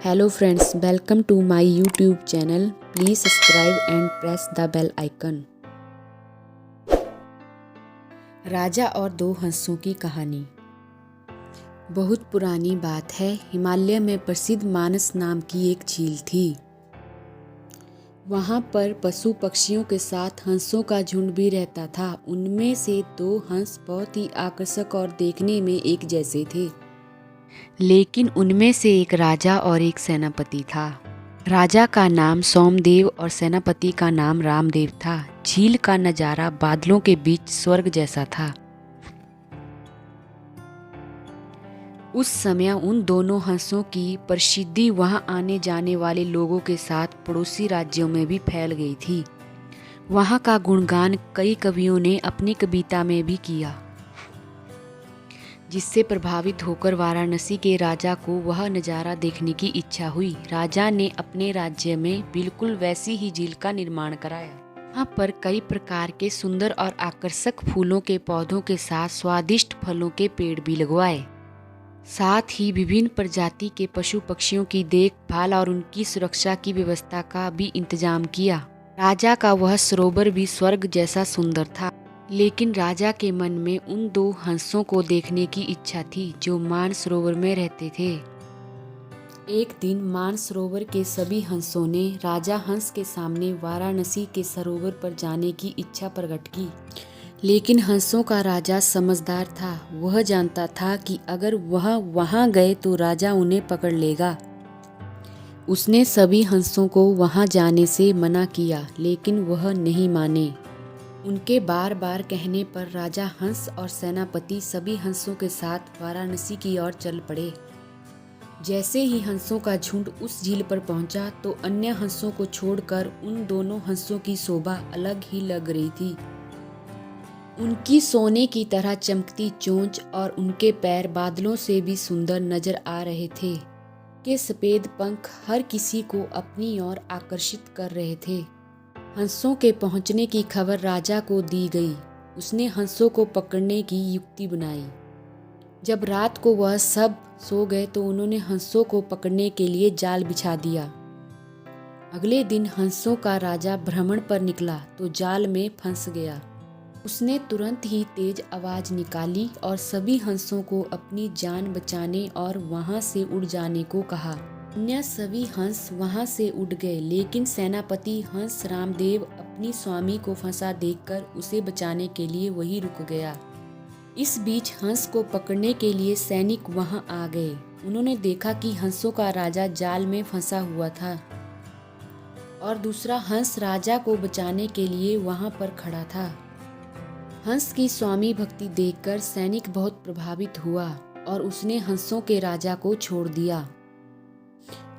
Hello friends, welcome to my YouTube channel. Please subscribe and press the bell icon. राजा और दो हंसों की कहानी। बहुत पुरानी बात है, हिमालय में प्रसिद्ध मानस नाम की एक झील थी। वहाँ पर पशु पक्षियों के साथ हंसों का झुंड भी रहता था। उनमें से दो हंस बहुत ही आकर्षक और देखने में एक जैसे थे, लेकिन उनमें से एक राजा और एक सेनापति था। राजा का नाम सोमदेव और सेनापति का नाम रामदेव था। झील का नज़ारा बादलों के बीच स्वर्ग जैसा था। उस समय उन दोनों हंसों की प्रसिद्धि वहां आने जाने वाले लोगों के साथ पड़ोसी राज्यों में भी फैल गई थी। वहां का गुणगान कई कवियों ने अपनी कविता में भी किया, जिससे प्रभावित होकर वाराणसी के राजा को वह नज़ारा देखने की इच्छा हुई। राजा ने अपने राज्य में बिल्कुल वैसी ही झील का निर्माण कराया। यहाँ पर कई प्रकार के सुंदर और आकर्षक फूलों के पौधों के साथ स्वादिष्ट फलों के पेड़ भी लगवाए। साथ ही विभिन्न प्रजाति के पशु पक्षियों की देखभाल और उनकी सुरक्षा की व्यवस्था का भी इंतजाम किया। राजा का वह सरोवर भी स्वर्ग जैसा सुंदर था, लेकिन राजा के मन में उन दो हंसों को देखने की इच्छा थी जो मानसरोवर में रहते थे। एक दिन मानसरोवर के सभी हंसों ने राजा हंस के सामने वाराणसी के सरोवर पर जाने की इच्छा प्रकट की, लेकिन हंसों का राजा समझदार था। वह जानता था कि अगर वह वहां गए तो राजा उन्हें पकड़ लेगा। उसने सभी हंसों को वहां जाने से मना किया, लेकिन वह नहीं माने। उनके बार बार कहने पर राजा हंस और सेनापति सभी हंसों के साथ वाराणसी की ओर चल पड़े। जैसे ही हंसों का झुंड उस झील पर पहुंचा तो अन्य हंसों को छोड़कर उन दोनों हंसों की शोभा अलग ही लग रही थी। उनकी सोने की तरह चमकती चोंच और उनके पैर बादलों से भी सुंदर नजर आ रहे थे। के सफेद पंख हर किसी को अपनी ओर आकर्षित कर रहे थे। हंसों के पहुंचने की खबर राजा को दी गई। उसने हंसों को पकड़ने की युक्ति बनाई। जब रात को वह सब सो गए तो उन्होंने हंसों को पकड़ने के लिए जाल बिछा दिया। अगले दिन हंसों का राजा भ्रमण पर निकला तो जाल में फंस गया। उसने तुरंत ही तेज आवाज निकाली और सभी हंसों को अपनी जान बचाने और वहां से उड़ जाने को कहा। अन्य सभी हंस वहां से उड़ गए, लेकिन सेनापति हंस रामदेव अपनी स्वामी को फंसा देखकर उसे बचाने के लिए वहीं रुक गया। इस बीच हंस को पकड़ने के लिए सैनिक वहां आ गए। उन्होंने देखा कि हंसों का राजा जाल में फंसा हुआ था और दूसरा हंस राजा को बचाने के लिए वहां पर खड़ा था। हंस की स्वामी भक्ति देखकर सैनिक बहुत प्रभावित हुआ और उसने हंसों के राजा को छोड़ दिया।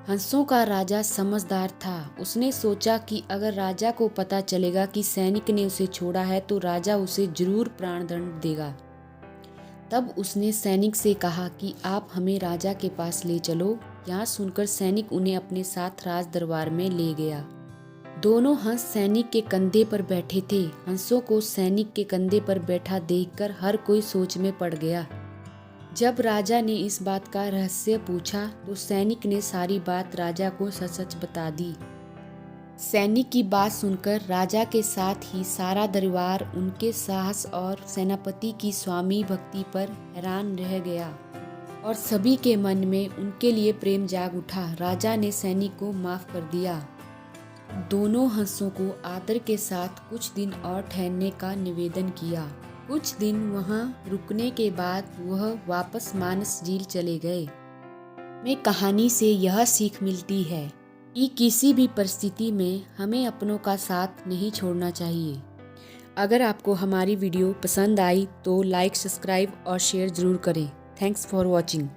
हंसों का राजा समझदार था। उसने सोचा कि अगर राजा को पता चलेगा कि सैनिक ने उसे छोड़ा है तो राजा उसे जरूर प्राणदंड देगा। तब उसने सैनिक से कहा कि आप हमें राजा के पास ले चलो। यहाँ सुनकर सैनिक उन्हें अपने साथ राज दरबार में ले गया। दोनों हंस सैनिक के कंधे पर बैठे थे। हंसों को सैनिक के कंधे पर बैठा देखकर हर कोई सोच में पड़ गया। जब राजा ने इस बात का रहस्य पूछा तो सैनिक ने सारी बात राजा को सच सच बता दी। सैनिक की बात सुनकर राजा के साथ ही सारा दरबार उनके साहस और सेनापति की स्वामी भक्ति पर हैरान रह गया और सभी के मन में उनके लिए प्रेम जाग उठा। राजा ने सैनिक को माफ कर दिया। दोनों हंसों को आदर के साथ कुछ दिन और ठहरने का निवेदन किया। कुछ दिन वहां रुकने के बाद वह वापस मानस झील चले गए। में कहानी से यह सीख मिलती है कि किसी भी परिस्थिति में हमें अपनों का साथ नहीं छोड़ना चाहिए। अगर आपको हमारी वीडियो पसंद आई तो लाइक, सब्सक्राइब और शेयर जरूर करें। Thanks for watching.